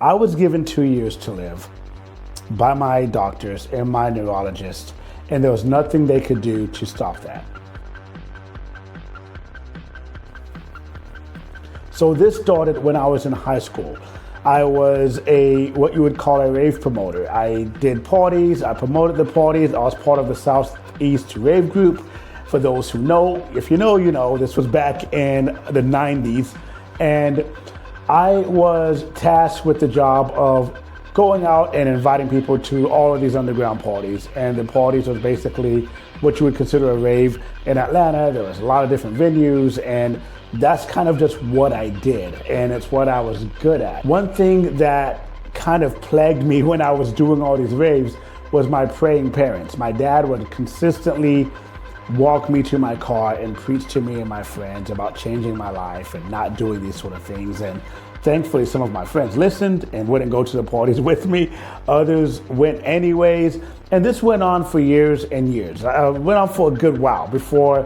I was given 2 years to live by my doctors and my neurologist, and there was nothing they could do to stop that. So this started when I was in high school. I was what you would call a rave promoter. I did parties, I promoted the parties. I was part of the Southeast Rave group. For those who know, if you know, you know, this was back in the 90s. And I was tasked with the job of going out and inviting people to all of these underground parties. And the parties was basically what you would consider a rave in Atlanta. There was a lot of different venues, and that's kind of just what I did, and it's what I was good at. One thing that kind of plagued me when I was doing all these raves was my praying parents. My dad would consistently walk me to my car and preach to me and my friends about changing my life and not doing these sort of things. And thankfully, some of my friends listened and wouldn't go to the parties with me. Others went anyways. And this went on for years and years. Went on for a good while before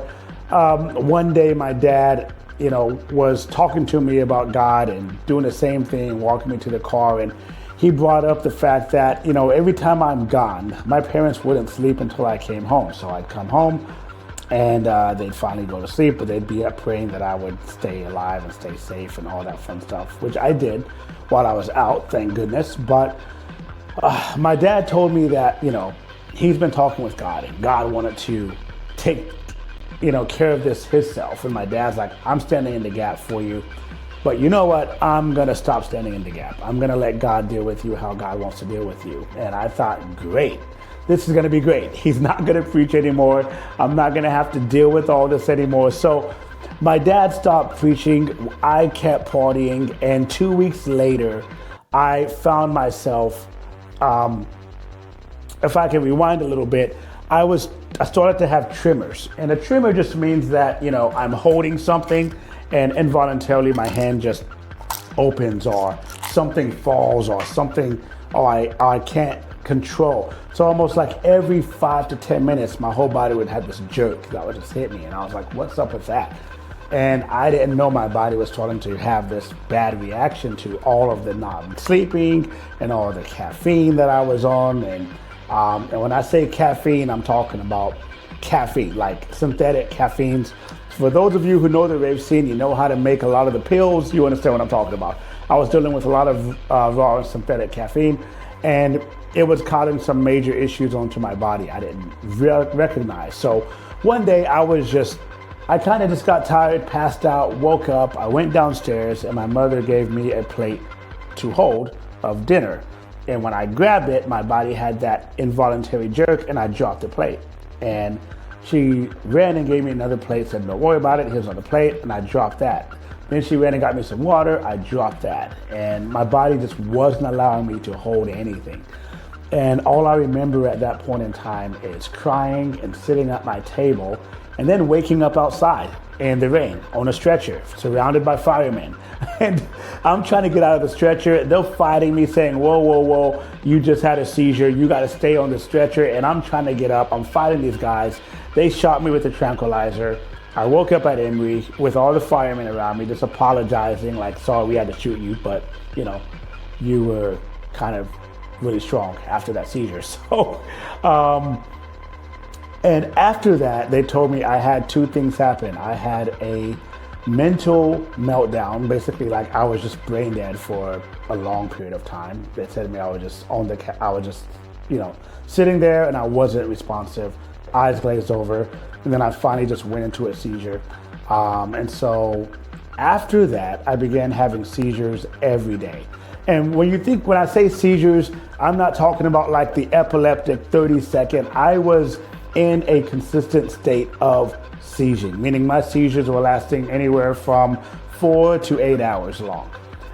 one day my dad was talking to me about God and doing the same thing, walking me to the car. And he brought up the fact that, every time I'm gone, my parents wouldn't sleep until I came home. So I'd come home and they'd finally go to sleep, but they'd be up praying that I would stay alive and stay safe and all that fun stuff, which I did while I was out, thank goodness. But my dad told me that, he's been talking with God and God wanted to take care of this himself. And my dad's like, I'm standing in the gap for you, but you know what? I'm going to stop standing in the gap. I'm going to let God deal with you how God wants to deal with you. And I thought, great, this is going to be great. He's not going to preach anymore. I'm not going to have to deal with all this anymore. So my dad stopped preaching. I kept partying. And 2 weeks later, I found myself, if I can rewind a little bit, I started to have tremors. And a tremor just means that, I'm holding something and involuntarily my hand just opens or something falls or something I can't control. So almost like every 5 to 10 minutes, my whole body would have this jerk that would just hit me. And I was like, what's up with that? And I didn't know my body was starting to have this bad reaction to all of the non-sleeping and all of the caffeine that I was on. And when I say caffeine, I'm talking about caffeine, like synthetic caffeines. For those of you who know the rave scene, you know how to make a lot of the pills, you understand what I'm talking about. I was dealing with a lot of raw and synthetic caffeine, and it was causing some major issues onto my body I didn't recognize. So one day I kind of just got tired, passed out, woke up, I went downstairs, and my mother gave me a plate to hold of dinner. And when I grabbed it, my body had that involuntary jerk and I dropped the plate. And she ran and gave me another plate, said, don't worry about it, here's another plate, and I dropped that. Then she ran and got me some water, I dropped that. And my body just wasn't allowing me to hold anything. And all I remember at that point in time is crying and sitting at my table and then waking up outside in the rain on a stretcher, surrounded by firemen. And I'm trying to get out of the stretcher. They're fighting me saying, whoa, whoa, whoa, you just had a seizure. You got to stay on the stretcher. And I'm trying to get up. I'm fighting these guys. They shot me with a tranquilizer. I woke up at Emory with all the firemen around me, just apologizing, like, sorry, we had to shoot you, but, you were kind of really strong after that seizure. So, and after that, they told me I had two things happen. I had a mental meltdown, basically like I was just brain dead for a long period of time. They said to me I was just sitting there and I wasn't responsive, eyes glazed over, and then I finally just went into a seizure. And so after that, I began having seizures every day. And when I say seizures, I'm not talking about like the epileptic 30-second. I was in a consistent state of seizing, meaning my seizures were lasting anywhere from 4 to 8 hours long.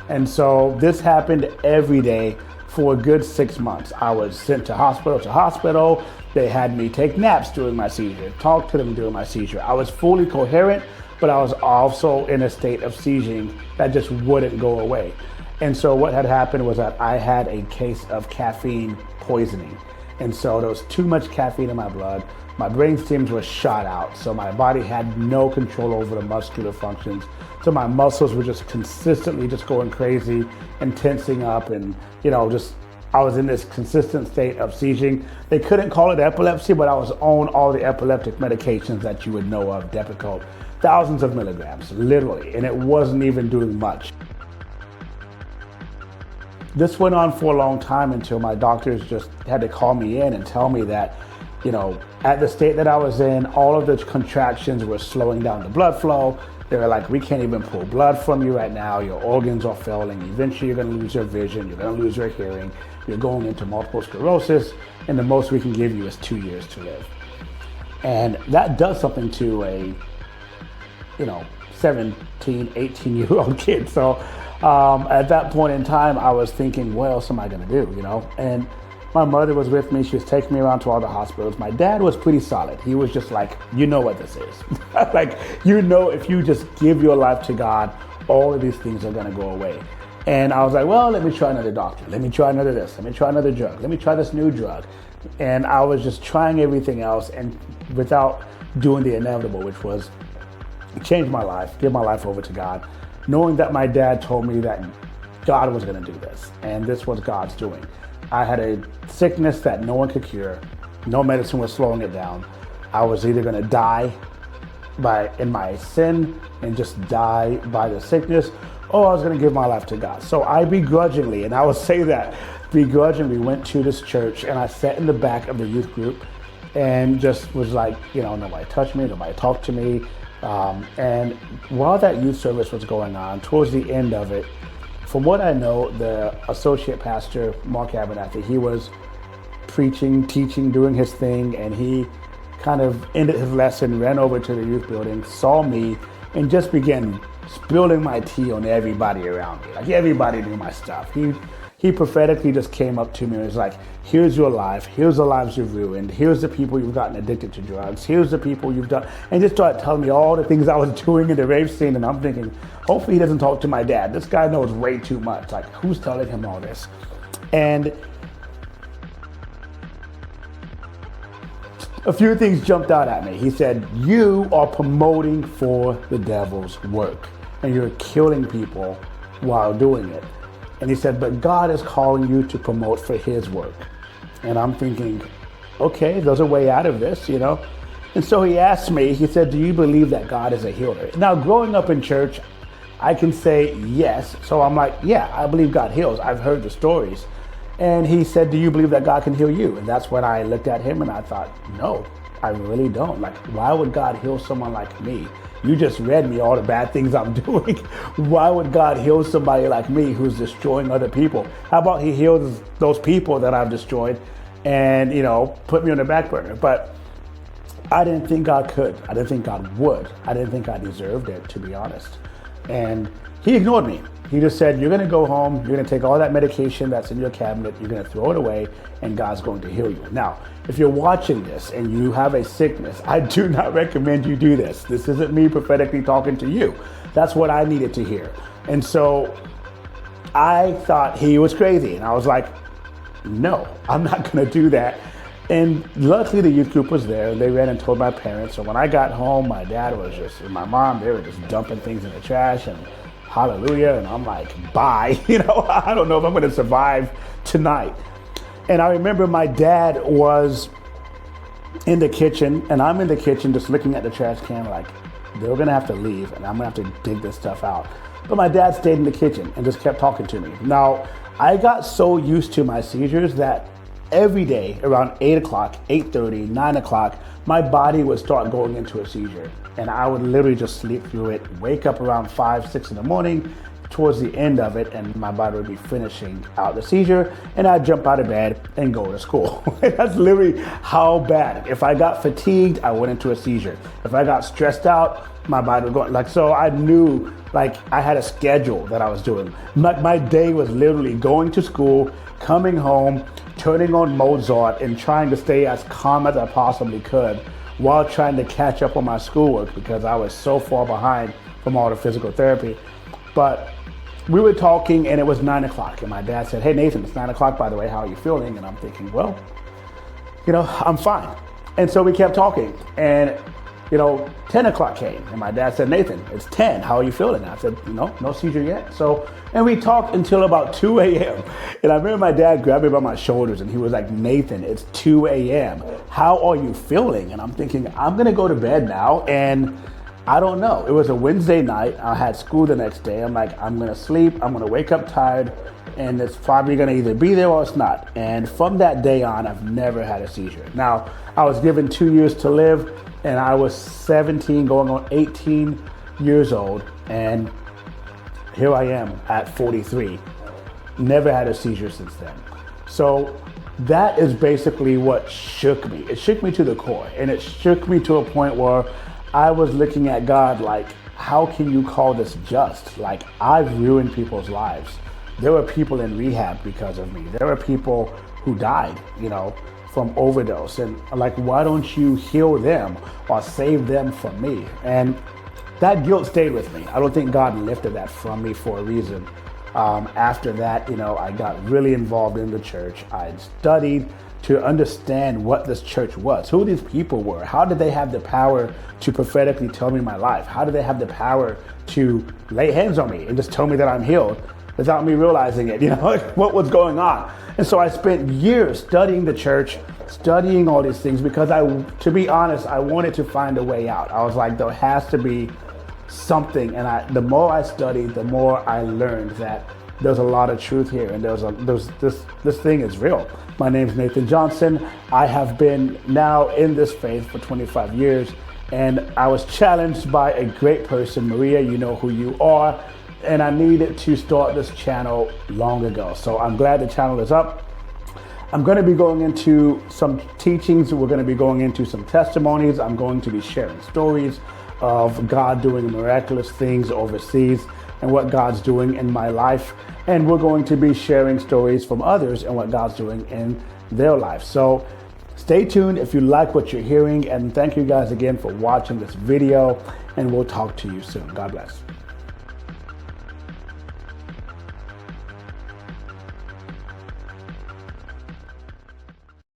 And so this happened every day for a good 6 months. I was sent to hospital. They had me take naps during my seizure, talk to them during my seizure. I was fully coherent, but I was also in a state of seizing that just wouldn't go away. And so what had happened was that I had a case of caffeine poisoning. And so there was too much caffeine in my blood. My brain stems were shot out. So my body had no control over the muscular functions. So my muscles were just consistently just going crazy and tensing up, and just I was in this consistent state of seizing. They couldn't call it epilepsy, but I was on all the epileptic medications that you would know of, Depakote, thousands of milligrams, literally, and it wasn't even doing much. This went on for a long time until my doctors just had to call me in and tell me that, at the state that I was in, all of the contractions were slowing down the blood flow. They were like, we can't even pull blood from you right now. Your organs are failing. Eventually, you're going to lose your vision. You're going to lose your hearing. You're going into multiple sclerosis. And the most we can give you is 2 years to live. And that does something to a, 17, 18-year-old kid. So at that point in time, I was thinking, what else am I going to do, And my mother was with me. She was taking me around to all the hospitals. My dad was pretty solid. He was just like, you know what this is. Like, if you just give your life to God, all of these things are going to go away. And I was like, well, let me try another doctor. Let me try another this. Let me try another drug. Let me try this new drug. And I was just trying everything else, and without doing the inevitable, which was change my life, give my life over to God, knowing that my dad told me that God was going to do this, and this was God's doing. I had a sickness that no one could cure. No medicine was slowing it down. I was either going to die in my sin and just die by the sickness, or I was going to give my life to God. So I begrudgingly, and I will say that, begrudgingly went to this church, and I sat in the back of the youth group and just was like, nobody touched me, nobody talked to me. And while that youth service was going on, towards the end of it, from what I know, the associate pastor, Mark Abernathy, he was preaching, teaching, doing his thing, and he kind of ended his lesson, ran over to the youth building, saw me, and just began spilling my tea on everybody around me. Like, everybody knew my stuff. He prophetically just came up to me and was like, here's your life, here's the lives you've ruined, here's the people you've gotten addicted to drugs, here's the people you've done, and just started telling me all the things I was doing in the rave scene. And I'm thinking, hopefully he doesn't talk to my dad. This guy knows way too much. Like, who's telling him all this? And a few things jumped out at me. He said, you are promoting for the devil's work, and you're killing people while doing it. And he said, but God is calling you to promote for his work. And I'm thinking, okay, there's a way out of this, And so he asked me, he said, do you believe that God is a healer? Now, growing up in church, I can say yes. So I'm like, yeah, I believe God heals. I've heard the stories. And he said, do you believe that God can heal you? And that's when I looked at him and I thought, no, I really don't. Like, why would God heal someone like me? You just read me all the bad things I'm doing. Why would God heal somebody like me who's destroying other people? How about he heals those people that I've destroyed and, put me on the back burner? But I didn't think God could. I didn't think God would. I didn't think I deserved it, to be honest. And he ignored me. He just said, you're going to go home, you're going to take all that medication that's in your cabinet, you're going to throw it away, and God's going to heal you. Now, if you're watching this and you have a sickness, I do not recommend you do this. This isn't me prophetically talking to you. That's what I needed to hear. And so I thought he was crazy. And I was like, no, I'm not going to do that. And luckily the youth group was there. They ran and told my parents. So when I got home, my dad was and my mom, they were just dumping things in the trash and hallelujah. And I'm like, bye. I don't know if I'm going to survive tonight. And I remember my dad was in the kitchen, and I'm in the kitchen just looking at the trash can like, they're going to have to leave, and I'm going to have to dig this stuff out. But my dad stayed in the kitchen and just kept talking to me. Now, I got so used to my seizures that every day around 8 o'clock, 8:30, 9 o'clock, my body would start going into a seizure. And I would literally just sleep through it, wake up around 5, 6 in the morning, towards the end of it, and my body would be finishing out the seizure, and I'd jump out of bed and go to school. That's literally how bad. If I got fatigued, I went into a seizure. If I got stressed out, my body would go, so I knew, I had a schedule that I was doing. My day was literally going to school, coming home, turning on Mozart, and trying to stay as calm as I possibly could while trying to catch up on my schoolwork because I was so far behind from all the physical therapy. But we were talking and it was 9 o'clock and my dad said, hey Nathan, it's 9 o'clock by the way, how are you feeling? And I'm thinking, well, I'm fine. And so we kept talking, and 10 o'clock came, and my dad said, Nathan, it's 10. How are you feeling? I said, no seizure yet. And we talked until about 2 a.m. And I remember my dad grabbed me by my shoulders and he was like, Nathan, it's 2 a.m. How are you feeling? And I'm thinking, I'm going to go to bed now. And I don't know. It was a Wednesday night. I had school the next day. I'm like, I'm going to sleep. I'm going to wake up tired. And it's probably going to either be there or it's not. And from that day on, I've never had a seizure. Now, I was given 2 years to live, and I was 17 going on 18 years old. And here I am at 43. Never had a seizure since then. So that is basically what shook me. It shook me to the core. And it shook me to a point where I was looking at God like, how can you call this just? Like, I've ruined people's lives. There were people in rehab because of me. There were people who died, from overdose. And like, why don't you heal them or save them from me? And that guilt stayed with me. I don't think God lifted that from me for a reason. After that, I got really involved in the church. I studied to understand what this church was, who these people were, how did they have the power to prophetically tell me my life? How did they have the power to lay hands on me and just tell me that I'm healed without me realizing it, what was going on? And so I spent years studying the church, studying all these things because to be honest, I wanted to find a way out. I was like, there has to be something. And the more I studied, the more I learned that there's a lot of truth here, and this thing is real. My name is Nathan Johnson. I have been now in this faith for 25 years, and I was challenged by a great person, Maria, you know who you are, and I needed to start this channel long ago. So I'm glad the channel is up. I'm going to be going into some teachings. We're going to be going into some testimonies. I'm going to be sharing stories of God doing miraculous things overseas and what God's doing in my life. And we're going to be sharing stories from others and what God's doing in their life. So stay tuned if you like what you're hearing. And thank you guys again for watching this video. And we'll talk to you soon. God bless.